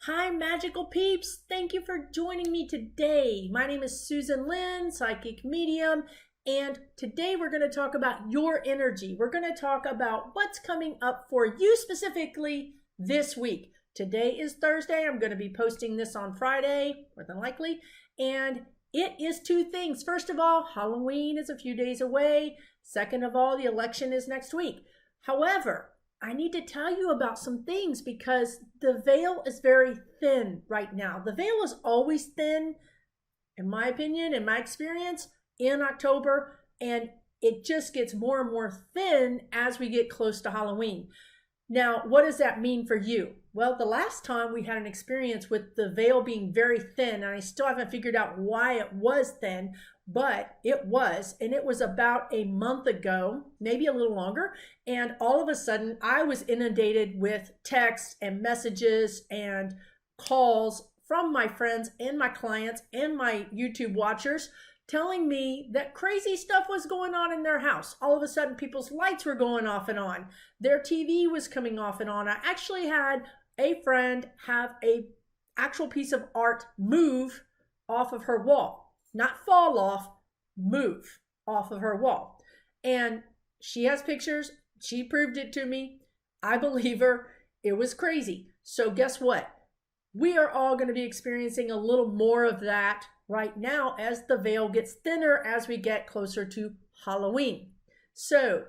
Hi, magical peeps. Thank you for joining me today. My name is Lynn, psychic medium, and today we're going to talk about your energy. We're going to talk about what's coming up for you specifically this week. Today is Thursday. I'm going to be posting this on Friday, more than likely, and it is two things. First of all, Halloween is a few days away. Second of all, the election is next week. However, I need to tell you about some things because the veil is very thin right now. The veil is always thin, in my opinion, in my experience, in October, and it just gets more and more thin as we get close to Halloween. Now, what does that mean for you? Well, the last time we had an experience with the veil being very thin, and I still haven't figured out why it was thin, but it was, and it was about a month ago, maybe a little longer, and all of a sudden I was inundated with texts and messages and calls from my friends and my clients and my YouTube watchers telling me that crazy stuff was going on in their house. All of a sudden, people's lights were going off and on. Their TV was coming off and on. I actually had a friend have a actual piece of art move off of her wall. Not fall off, move off of her wall. And she has pictures. She proved it to me. I believe her. It was crazy. So guess what? We are all going to be experiencing a little more of that right now as the veil gets thinner as we get closer to Halloween. So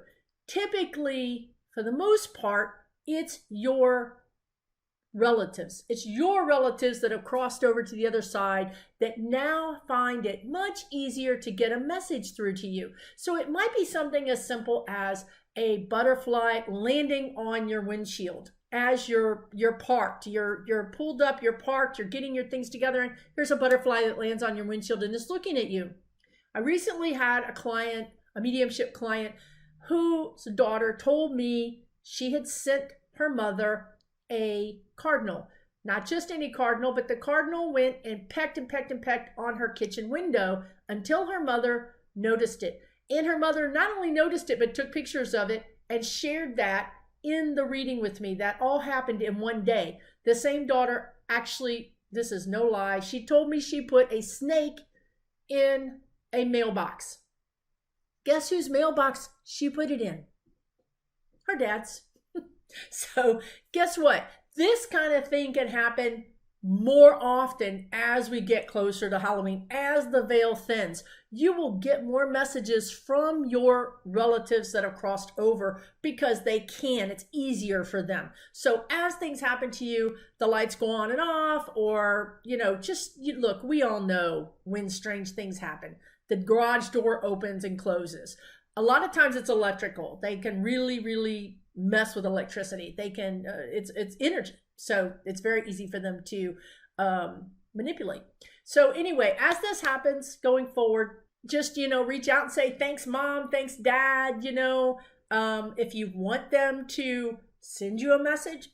typically, for the most part, it's your relatives. It's your relatives that have crossed over to the other side that now find it much easier to get a message through to you. So it might be something as simple as a butterfly landing on your windshield as you're parked, you're pulled up, you're parked, you're getting your things together, and here's a butterfly that lands on your windshield and is looking at you. I recently had a client, a mediumship client, whose daughter told me she had sent her mother a cardinal. Not just any cardinal, but the cardinal went and pecked and pecked and pecked on her kitchen window until her mother noticed it. And her mother not only noticed it, but took pictures of it and shared that in the reading with me. That all happened in one day. The same daughter, actually, this is no lie, she told me she put a snake in a mailbox. Guess whose mailbox she put it in? Her dad's. So guess what? This kind of thing can happen more often as we get closer to Halloween, as the veil thins. You will get more messages from your relatives that have crossed over because they can. It's easier for them. So as things happen to you, the lights go on and off, or, look, we all know when strange things happen. The garage door opens and closes. A lot of times it's electrical. They can really, really mess with electricity. They can, it's energy. So it's very easy for them to manipulate. So anyway, as this happens going forward, just, reach out and say, thanks, Mom, thanks, Dad. If you want them to send you a message,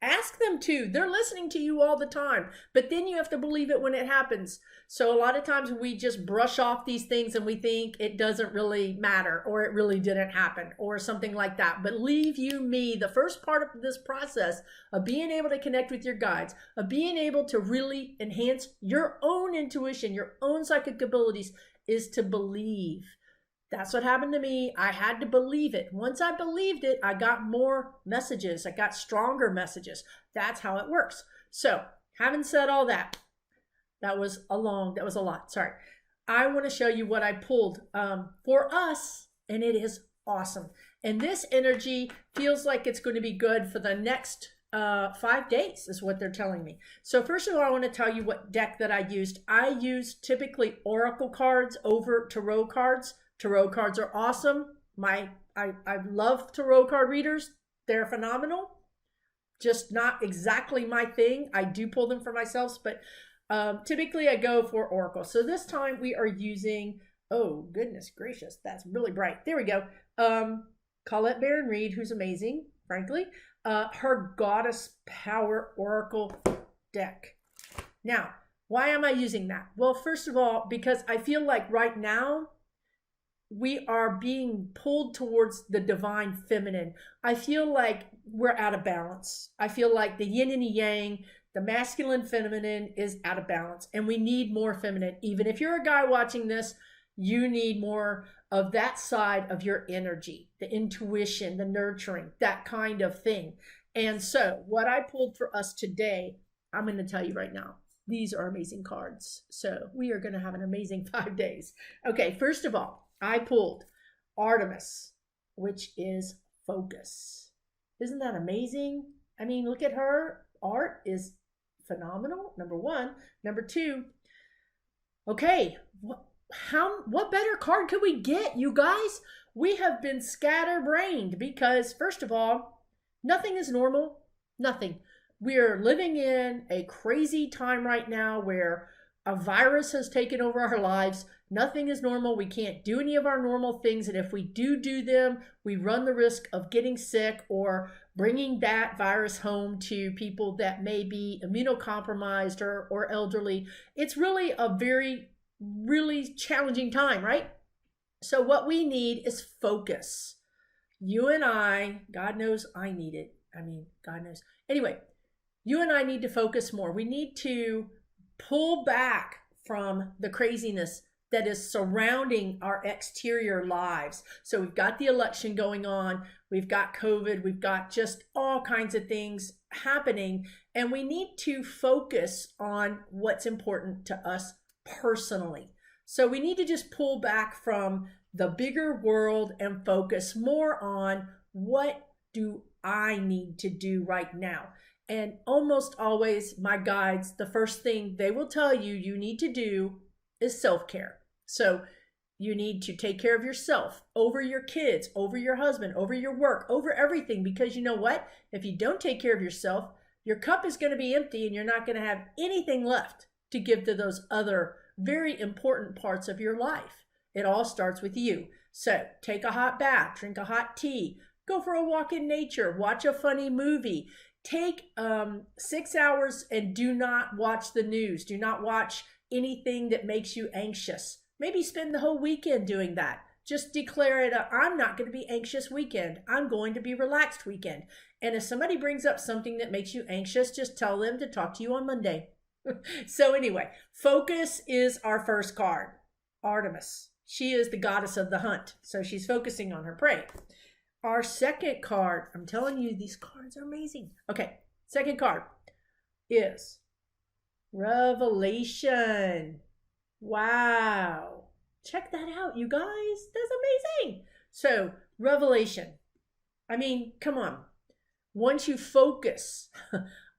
ask them to. They're listening to you all the time, but then you have to believe it when it happens. So a lot of times we just brush off these things and we think it doesn't really matter, or it really didn't happen, or something like that. But believe you me, the first part of this process of being able to connect with your guides, of being able to really enhance your own intuition, your own psychic abilities, is to believe. That's what happened to me. I had to believe it. Once I believed it, I got more messages. I got stronger messages. That's how it works. So, having said all that, that was a lot. Sorry. I want to show you what I pulled for us, and it is awesome. And this energy feels like it's going to be good for the next 5 days is what they're telling me. So first of all, I want to tell you what deck that I used. I used typically oracle cards over tarot cards. Tarot cards are awesome. I love tarot card readers. They're phenomenal. Just not exactly my thing. I do pull them for myself, but typically I go for oracle. So this time we are using, oh goodness gracious, that's really bright. There we go. Colette Baron Reed, who's amazing, frankly. Her Goddess Power Oracle deck. Now, why am I using that? Well, first of all, because I feel like right now, we are being pulled towards the divine feminine. I feel like we're out of balance. I feel like the yin and the yang, the masculine feminine is out of balance, and we need more feminine. Even if you're a guy watching this, you need more of that side of your energy, the intuition, the nurturing, that kind of thing. And so what I pulled for us today, I'm going to tell you right now, these are amazing cards. So we are going to have an amazing 5 days. Okay, first of all, I pulled Artemis, which is focus. Isn't that amazing? I mean, look at her. Art is phenomenal, number one. Number two, okay, what better card could we get, you guys? We have been scatterbrained because, first of all, nothing is normal. Nothing. We're living in a crazy time right now where a virus has taken over our lives. Nothing is normal. We can't do any of our normal things. And if we do them, we run the risk of getting sick or bringing that virus home to people that may be immunocompromised or elderly. It's really a really challenging time, right? So what we need is focus. You and I, God knows I need it. I mean, God knows. Anyway, you and I need to focus more. We need to pull back from the craziness that is surrounding our exterior lives. So we've got the election going on, we've got COVID, we've got just all kinds of things happening, and we need to focus on what's important to us personally. So we need to just pull back from the bigger world and focus more on what do I need to do right now. And almost always my guides, the first thing they will tell you you need to do is self-care. So you need to take care of yourself over your kids, over your husband, over your work, over everything. Because you know what? If you don't take care of yourself, your cup is going to be empty and you're not going to have anything left to give to those other very important parts of your life. It all starts with you. So take a hot bath, drink a hot tea, go for a walk in nature, watch a funny movie. Take 6 hours and do not watch the news. Do not watch anything that makes you anxious. Maybe spend the whole weekend doing that. Just declare it I'm not going to be anxious weekend. I'm going to be relaxed weekend. And if somebody brings up something that makes you anxious, just tell them to talk to you on Monday. So anyway, focus is our first card. Artemis. She is the goddess of the hunt. So she's focusing on her prey. Our second card, I'm telling you, these cards are amazing. Okay, second card is Revelation. Wow. Check that out, you guys. That's amazing. So, Revelation. I mean, come on. Once you focus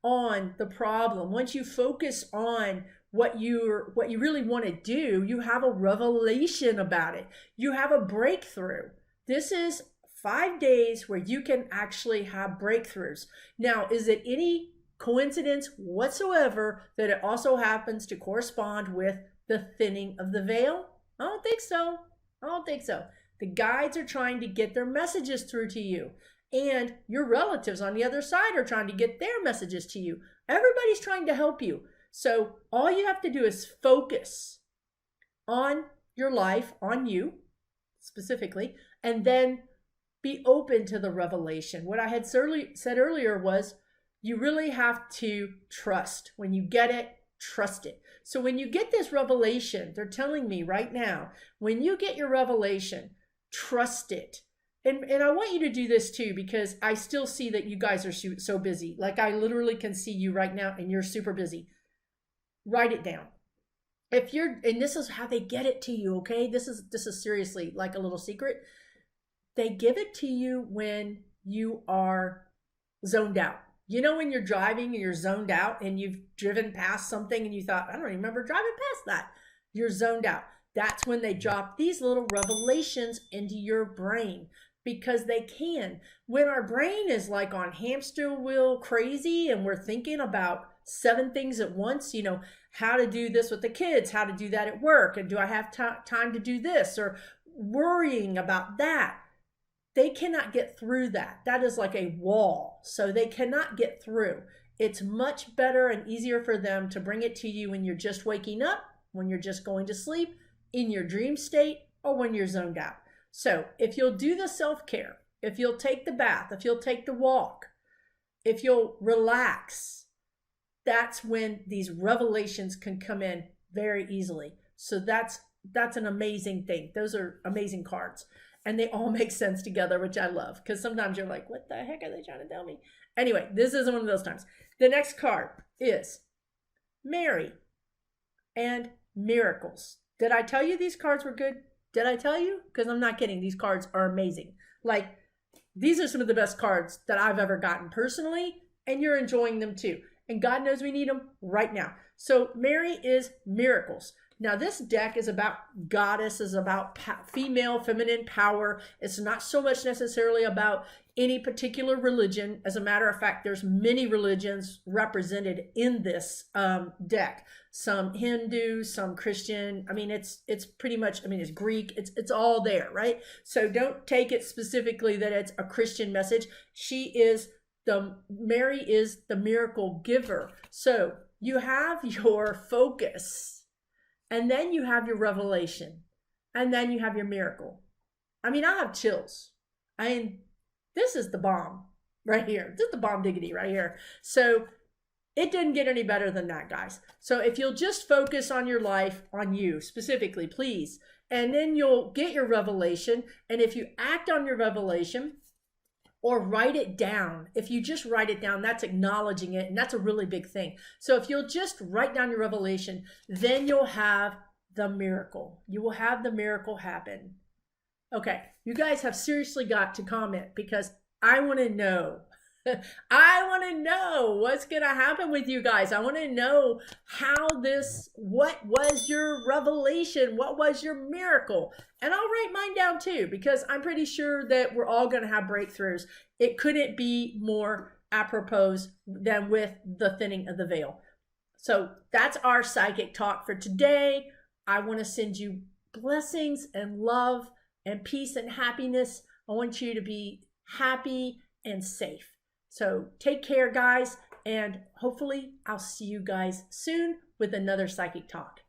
on the problem, once you focus on what you really want to do, you have a revelation about it. You have a breakthrough. This is 5 days where you can actually have breakthroughs. Now, is it any coincidence whatsoever that it also happens to correspond with the thinning of the veil? I don't think so. I don't think so. The guides are trying to get their messages through to you. And your relatives on the other side are trying to get their messages to you. Everybody's trying to help you. So all you have to do is focus on your life, on you specifically, and then be open to the revelation. What I had said earlier was you really have to trust. When you get it, trust it. So when you get this revelation, they're telling me right now, when you get your revelation, trust it. And I want you to do this too, because I still see that you guys are so busy. Like I literally can see you right now and you're super busy. Write it down. And this is how they get it to you, okay? This is seriously like a little secret. They give it to you when you are zoned out. You know, when you're driving and you're zoned out and you've driven past something and you thought, I don't remember driving past that. You're zoned out. That's when they drop these little revelations into your brain, because they can. When our brain is like on hamster wheel crazy and we're thinking about 7 things at once, you know, how to do this with the kids, how to do that at work, and do I have time to do this, or worrying about that. They cannot get through that. That is like a wall. So they cannot get through. It's much better and easier for them to bring it to you when you're just waking up, when you're just going to sleep, in your dream state, or when you're zoned out. So if you'll do the self-care, if you'll take the bath, if you'll take the walk, if you'll relax, that's when these revelations can come in very easily. So that's an amazing thing. Those are amazing cards. And they all make sense together, which I love. Because sometimes you're like, what the heck are they trying to tell me? Anyway, this isn't one of those times. The next card is Mary and Miracles. Did I tell you these cards were good? Did I tell you? Because I'm not kidding. These cards are amazing. Like, these are some of the best cards that I've ever gotten personally, and you're enjoying them too. And God knows we need them right now. So Mary is Miracles. Now this deck is about goddess, is about female, feminine power. It's not so much necessarily about any particular religion. As a matter of fact, there's many religions represented in this deck. Some Hindu, some Christian. I mean, it's pretty much, I mean, it's Greek. It's all there, right? So don't take it specifically that it's a Christian message. Mary is the miracle giver. So you have your focus, and then you have your revelation, and then you have your miracle. I mean, I have chills. This is the bomb right here. This is the bomb diggity right here. So it didn't get any better than that, guys. So if you'll just focus on your life, on you specifically, please, and then you'll get your revelation. And if you act on your revelation, or write it down. If you just write it down, that's acknowledging it, and that's a really big thing. So if you'll just write down your revelation, then you'll have the miracle. You will have the miracle happen. Okay, you guys have seriously got to comment, because I want to know. I want to know what's going to happen with you guys. I want to know what was your revelation? What was your miracle? And I'll write mine down too, because I'm pretty sure that we're all going to have breakthroughs. It couldn't be more apropos than with the thinning of the veil. So that's our psychic talk for today. I want to send you blessings and love and peace and happiness. I want you to be happy and safe. So take care, guys, and hopefully I'll see you guys soon with another psychic talk.